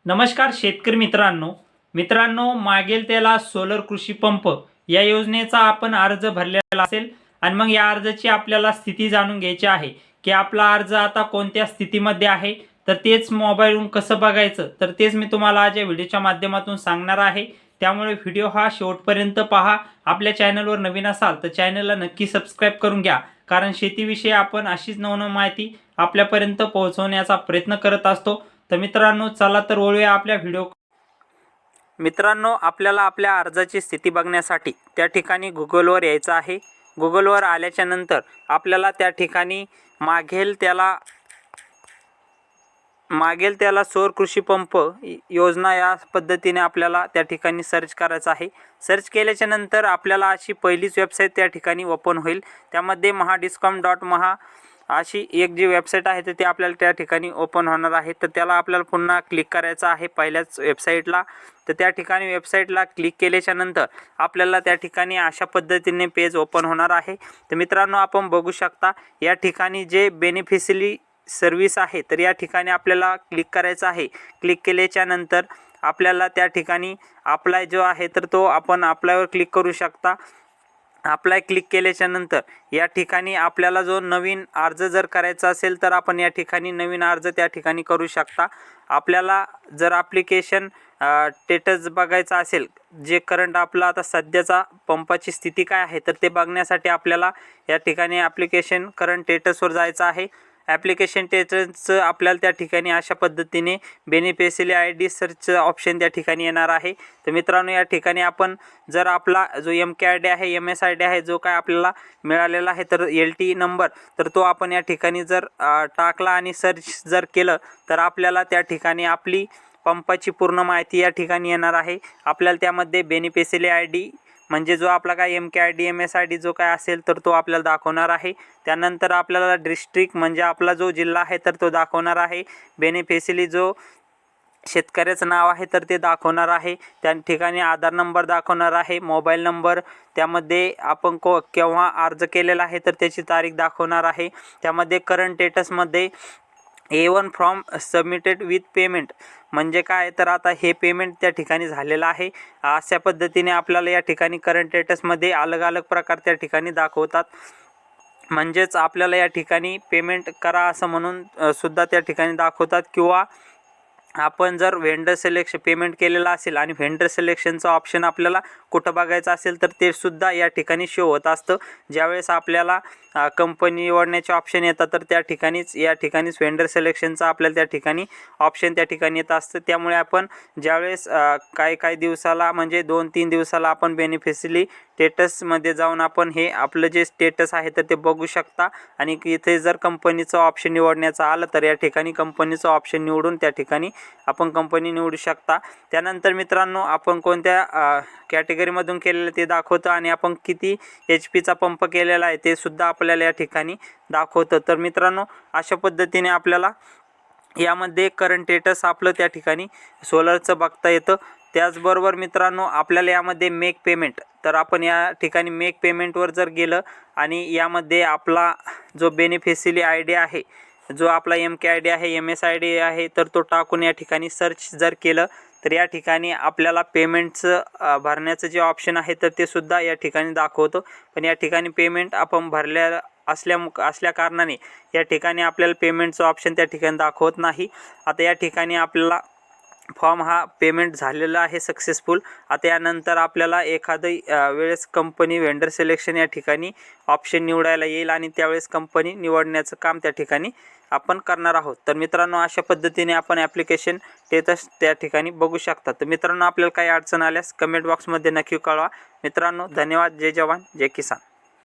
नमस्कार शेतकरी मित्रांनो मागेल त्याला सोलर कृषी पंप या योजनेचा आपण अर्ज भरलेला असेल आणि मग या अर्जाची आपल्याला स्थिती जाणून घ्यायची आहे की आपला अर्ज आता कोणत्या स्थितीमध्ये आहे। तर तेच मोबाईलवरून कसं बघायचं तर तेच मी तुम्हाला आज या व्हिडिओच्या माध्यमातून सांगणार आहे। त्यामुळे व्हिडिओ हा शेवटपर्यंत पहा। आपल्या चॅनलवर नवीन असाल तर चॅनलला नक्की सबस्क्राईब करून घ्या, कारण शेतीविषयी आपण अशीच नवनवीन माहिती आपल्यापर्यंत पोहोचवण्याचा प्रयत्न करत असतो। तर मित्रांनो चला तर वळूया आपल्या व्हिडिओ। मित्रांनो आपल्याला आपल्या अर्जाची स्थिती बघण्यासाठी त्या ठिकाणी गुगलवर यायचं आहे। गुगलवर आल्याच्या नंतर आपल्याला त्या ठिकाणी मागेल त्याला सौर कृषी पंप योजना या पद्धतीने आपल्याला त्या ठिकाणी सर्च करायचं आहे। सर्च केल्याच्या नंतर आपल्याला अशी पहिलीच वेबसाईट त्या ठिकाणी ओपन होईल। त्यामध्ये mahadiscom.maha अशी एक जी वेबसाईट आहे तर ती आपल्याला त्या ठिकाणी ओपन होणार आहे। तर त्याला आपल्याला पुन्हा क्लिक करायचं आहे पहिल्याच वेबसाईटला। तर त्या ठिकाणी वेबसाईटला क्लिक केल्याच्या नंतर आपल्याला त्या ठिकाणी अशा पद्धतीने पेज ओपन होणार आहे। तर मित्रांनो आपण बघू शकता या ठिकाणी जे बेनिफिशियरी सर्व्हिस आहे तर या ठिकाणी आपल्याला क्लिक करायचं आहे। क्लिक केल्याच्या नंतर आपल्याला त्या ठिकाणी अप्लाय जो आहे तर तो आपण अप्लायवर क्लिक करू शकता। अप्लाय क्लिक केल्याच्या नंतर या ठिकाणी आपल्याला जो नवीन अर्ज जर करायचा असेल तर आपण या ठिकाणी नवीन अर्ज त्या ठिकाणी करू शकता। आपल्याला जर ॲप्लिकेशन स्टेटस बघायचा असेल, जे करंट आपला आता सध्याचा पंपाची स्थिती काय आहे तर ते बघण्यासाठी आपल्याला या ठिकाणी ॲप्लिकेशन करंट स्टेटसवर जायचं आहे। ॲप्लिकेशन स्टेटसचं आपल्याला त्या ठिकाणी अशा पद्धतीने बेनिफिशियरी ID सर्च ऑप्शन त्या ठिकाणी येणार आहे। तर मित्रांनो या ठिकाणी आपण जर आपला जो MKID आहे MSID आहे जो काय आपल्याला मिळालेला आहे तर LT नंबर तर तो आपण या ठिकाणी जर टाकला आणि सर्च जर केलं तर आपल्याला त्या ठिकाणी आपली पंपाची पूर्ण माहिती या ठिकाणी येणार आहे। आपल्याला त्यामध्ये बेनिफिशियरी ID म्हणजे जो आपला काय MKID MSID जो काय असेल तर तो आपल्याला दाखवणार आहे। त्यानंतर आपल्याला डिस्ट्रिक्ट म्हणजे आपला जो जिल्हा आहे तर तो दाखवणार आहे। बेनिफिशियरी जो शेतकऱ्याचं नाव आहे तर ते दाखवणार आहे। त्या ठिकाणी आधार नंबर दाखवणार आहे, मोबाईल नंबर, त्यामध्ये आपण केव्हा अर्ज केलेला आहे तर त्याची तारीख दाखवणार आहे। त्यामध्ये करंट स्टेटसमध्ये A1 form submitted with payment म्हणजे काय तर आता हे पेमेंट त्या ठिकाणी झालेलं आहे। अशा पद्धतीने आपल्याला या ठिकाणी करंट स्टेटसमध्ये अलग अलग प्रकार त्या ठिकाणी दाखवतात। म्हणजेच आपल्याला या ठिकाणी पेमेंट करा असं म्हणून सुद्धा त्या ठिकाणी दाखवतात, किंवा आपण जर व्हेंडर सिलेक्शन पेमेंट केलेला असेल आणि व्हेंडर सिलेक्शनचा ऑप्शन आपल्याला कुठं बघायचं असेल तर ते सुद्धा या ठिकाणी शो होत असतं। ज्यावेळेस आपल्याला कंपनी निवडण्याचे ऑप्शन येतात तर त्या ठिकाणीच व्हेंडर सिलेक्शनचा आपल्याला त्या ठिकाणी ऑप्शन त्या ठिकाणी येत असतं। त्यामुळे आपण ज्यावेळेस काही दिवसाला म्हणजे 2-3 दिवसाला आपण बेनिफिशियरी स्टेटसमध्ये जाऊन आपण हे आपलं जे स्टेटस आहे तर ते बघू शकता। आणि इथे जर कंपनीचं ऑप्शन निवडण्याचं आलं तर या ठिकाणी कंपनीचं ऑप्शन निवडून त्या ठिकाणी आपण कंपनी निवडू शकता। त्यानंतर मित्रांनो आपण कोणत्या कॅटेगरीमधून केलेलं ते दाखवतं आणि आपण किती HP पंप केलेला आहे ते सुद्धा आपल्याला या ठिकाणी दाखवतं। तर मित्रांनो अशा पद्धतीने आपल्याला यामध्ये करंट स्टेटस आपलं त्या ठिकाणी सोलरचं बघता येतं। त्याचबरोबर मित्रांनो आपल्याला यामध्ये मेक पेमेंट, तर आपण या ठिकाणी मेक पेमेंटवर जर गेलं आणि यामध्ये आपला जो बेनिफिशियरी ID आहे, जो आपला MKID आहे MSID आहे तर तो टाकून या ठिकाणी सर्च जर केलं तर या ठिकाणी आपल्याला पेमेंटचं भरण्याचं जे ऑप्शन आहे तर ते सुद्धा या ठिकाणी दाखवतो। पण या ठिकाणी पेमेंट आपण भरल्या असल्या कारणाने या ठिकाणी आपल्याला पेमेंटचं ऑप्शन त्या ठिकाणी दाखवत नाही। आता या ठिकाणी आपल्याला फॉर्म हा पेमेंट झालेला आहे सक्सेसफुल। आता यानंतर आपल्याला एखाद्या वेळेस कंपनी व्हेंडर सिलेक्शन या ठिकाणी ऑप्शन निवडायला येईल आणि त्यावेळेस कंपनी निवडण्याचं काम त्या ठिकाणी आपण करणार आहोत। तर मित्रांनो अशा पद्धतीने आपण ॲप्लिकेशन स्टेटस त्या ठिकाणी बघू शकता। तर मित्रांनो आपल्याला काही अडचण आल्यास कमेंट बॉक्समध्ये नक्की कळवा। मित्रांनो धन्यवाद। जय जवान जय किसान।